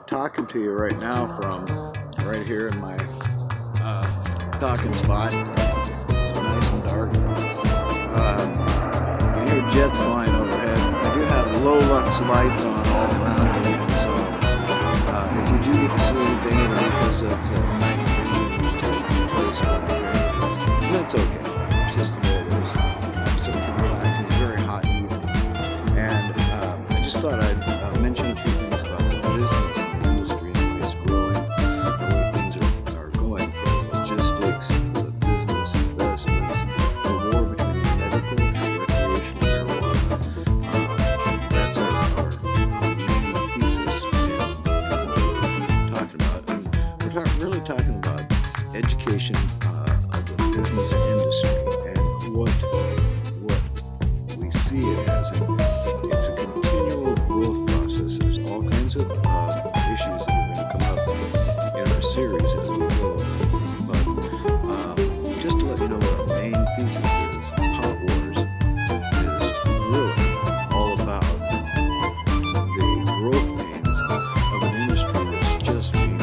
talking to you right now from right here in my talking spot. It's nice and dark. I hear jets flying overhead. I do have low-lux lights on all around me, so if you do get to see anything, it's because it's a night vision place over here. That's okay. It's just the way it is. I'm sitting here relaxing. It's very hot evening, and I just thought I'd mention a few things about the business and the industry and the way it's growing, the way things are going for logistics, the business investments, the war between medical and recreational marijuana. That's our main thesis in what we're talking about. And we're really talking about education of the business industry and what we see it as. And it's a continual growth process. There's all kinds of issues that are going to come up in our series as we go. But just to let you know what our main thesis is, PotWars is really all about the growth pains of an industry that's just being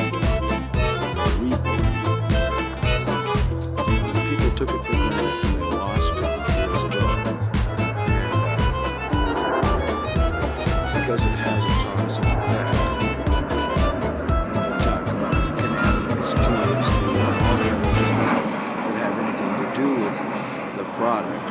rebuilt. People took it for granted and they lost it years ago. Because it has a cause and effect. Talk about cannabis, THC, and all the other things that have anything to do with the product.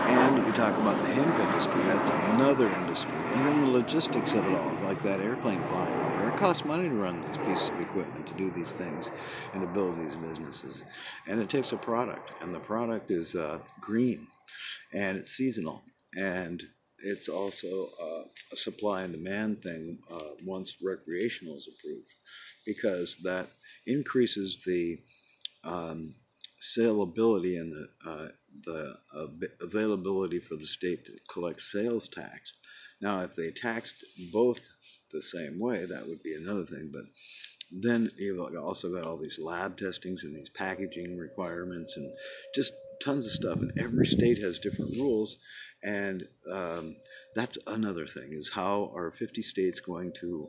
And you talk about the hemp industry, that's another industry. And then the logistics of it all, like that airplane flying over. It costs money to run these pieces of equipment, to do these things, and to build these businesses. And it takes a product, and the product is green, and it's seasonal, and it's also a supply and demand thing once recreational is approved, because that increases the saleability and the availability for the state to collect sales tax. Now, if they taxed both the same way, that would be another thing. But then you've also got all these lab testings and these packaging requirements and just tons of stuff. And every state has different rules. And that's another thing, is how are 50 states going to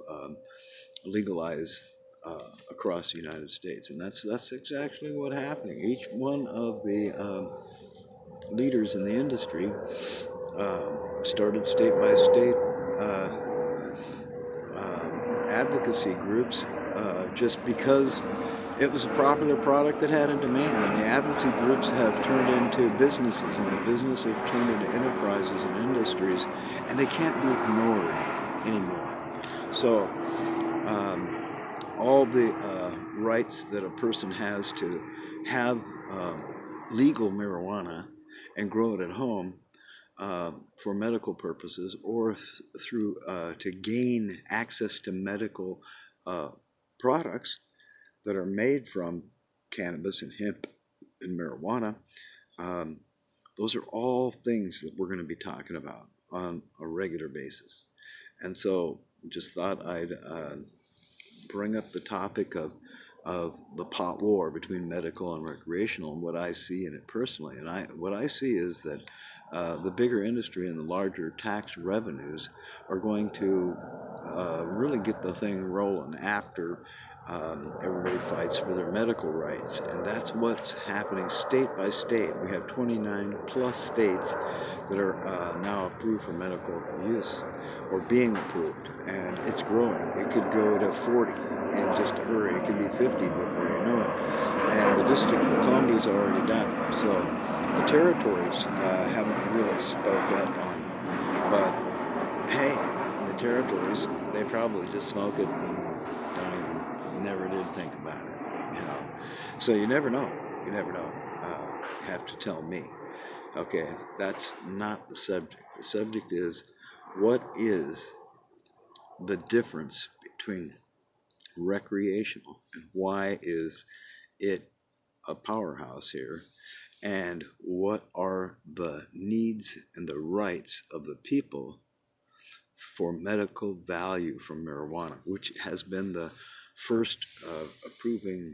legalize across the United States? And that's exactly what's happening. Each one of the leaders in the industry started state by state advocacy groups just because it was a popular product that had a demand, and the advocacy groups have turned into businesses, and the businesses have turned into enterprises and industries, and they can't be ignored anymore. So all the rights that a person has to have legal marijuana and grow it at home for medical purposes, or through to gain access to medical products that are made from cannabis and hemp and marijuana. Those are all things that we're going to be talking about on a regular basis. And so just thought I'd bring up the topic of the pot war between medical and recreational and what I see in it personally. And what I see is that the bigger industry and the larger tax revenues are going to really get the thing rolling after everybody fights for their medical rights. And that's what's happening state by state. We have 29 plus states that are now approved for medical use, or being approved, and it's growing. It could go to 40 in just a hurry. It could be 50 before you know it. And the District of Columbia's already done. So the territories haven't really spoke up on it. But hey, the territories, they probably just smoke it and never did think about it, you know. So you never know. You never know. You have to tell me. Okay, that's not the subject. The subject is, what is the difference between recreational and why is it a powerhouse here, and what are the needs and the rights of the people for medical value from marijuana, which has been the first approving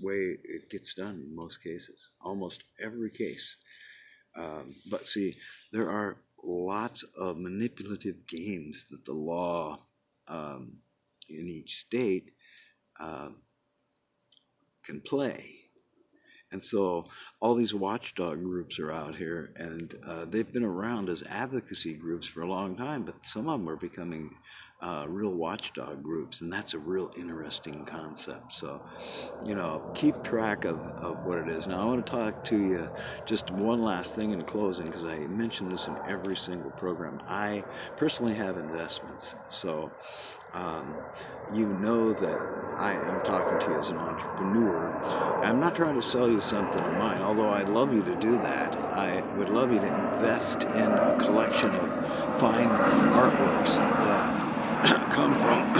way it gets done in most cases, almost every case. But see, there are lots of manipulative games that the law in each state uh, can play. And so all these watchdog groups are out here, and they've been around as advocacy groups for a long time, but some of them are becoming real watchdog groups, and that's a real interesting concept. So, keep track of what it is. Now, I want to talk to you just one last thing in closing, because I mention this in every single program. I personally have investments, so um, you know that I am talking to you as an entrepreneur. I'm not trying to sell you something of mine, although I'd love you to do that. I would love you to invest in a collection of fine artworks that come from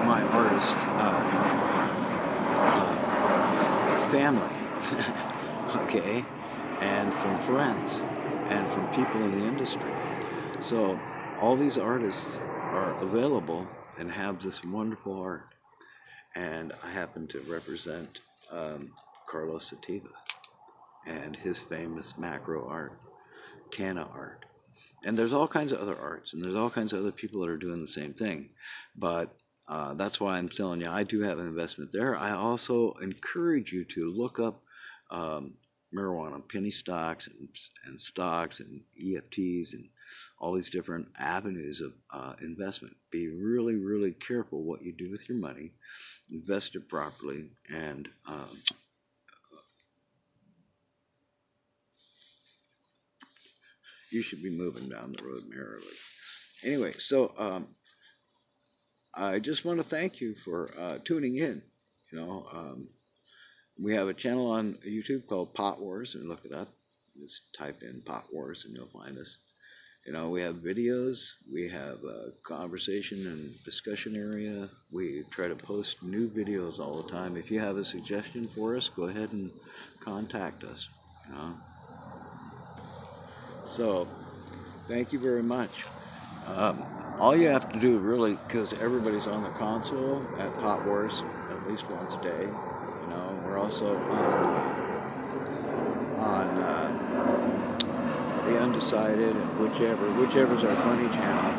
my artist family, okay, and from friends, and from people in the industry. So all these artists are available and have this wonderful art. And I happen to represent Carlos Sativa and his famous macro art, Canna art. And there's all kinds of other arts, and there's all kinds of other people that are doing the same thing. But that's why I'm telling you, I do have an investment there. I also encourage you to look up um, marijuana, penny stocks, and stocks, and EFTs, and all these different avenues of investment. Be really, really careful what you do with your money. Invest it properly, and you should be moving down the road merrily. Anyway, so I just want to thank you for tuning in. You know, we have a channel on YouTube called PotWars, and look it up. Just type in PotWars, and you'll find us. We have videos, we have a conversation and discussion area. We try to post new videos all the time. If you have a suggestion for us, go ahead and contact us. You know. So, thank you very much. Um, all you have to do, really, because everybody's on the console at Pot Wars at least once a day. We're also on the Undecided and whichever's our funny channel,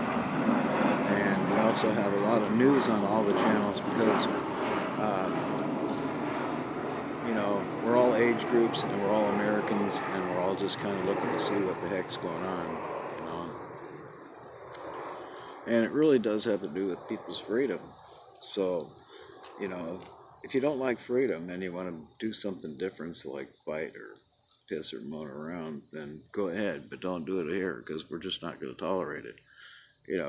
and we also have a lot of news on all the channels because we're all age groups and we're all Americans and we're all just kind of looking to see what the heck's going on. And it really does have to do with people's freedom. So, if you don't like freedom and you want to do something different, so like fight or piss or moan around, then go ahead, but don't do it here because we're just not going to tolerate it.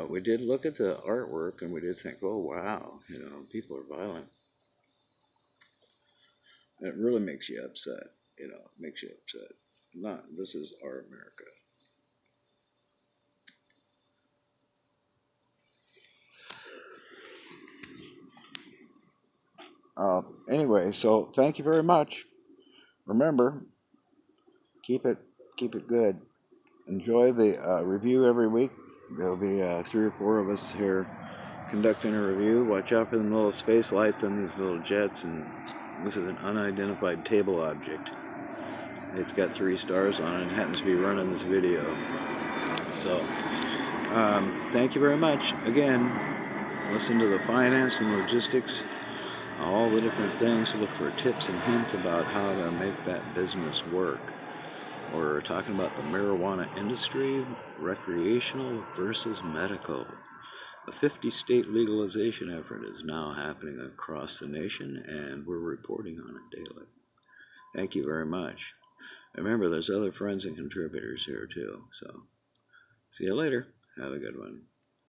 We did look at the artwork and we did think, oh wow, people are violent. And it really makes you upset. It makes you upset. Not this is our America. Anyway, so thank you very much. Remember, keep it good. Enjoy the review every week. There'll be 3 or 4 of us here conducting a review. Watch out for the little space lights on these little jets, and this is an unidentified table object. It's got 3 stars on it and happens to be running this video. So, thank you very much. Again, listen to the finance and logistics, all the different things. Look for tips and hints about how to make that business work. We're talking about the marijuana industry, recreational versus medical. A 50-state legalization effort is now happening across the nation, and we're reporting on it daily. Thank you very much. Remember, there's other friends and contributors here, too. So, see you later. Have a good one.